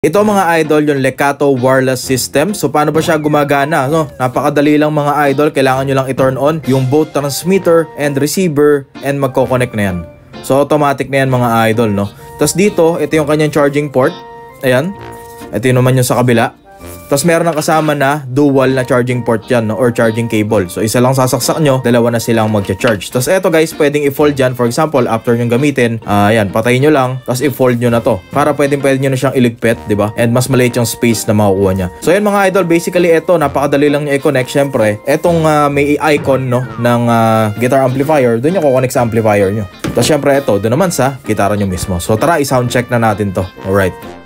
Ito mga idol, yung Lecato wireless system. So paano ba siya gumagana? No? Napakadali lang mga idol. Kailangan nyo lang i-turn on yung both transmitter and receiver and magko-connect na yan. So automatic na yan mga idol. No? Tapos dito, ito yung kanyang charging port. Ayan. Ito yung naman yung sa kabila. Tapos meron ng kasama na dual na charging port yan, no? Or charging cable. So isa lang sasaksak nyo, dalawa na silang magcha-charge. Tapos eto guys, pwedeng i-fold yan. For example, after nyo gamitin, yan, patayin nyo lang. Tapos i-fold nyo na to. Para pwede nyo na siyang iligpit, di ba? And mas maliit yung space na makukuha niya. So yan mga idol, basically eto, napakadali lang nyo i-connect. Syempre, etong may icon no, ng guitar amplifier, doon nyo kukonek sa amplifier nyo. Tapos syempre eto, doon naman sa gitara nyo mismo. So tara, i-sound check na natin to. Alright.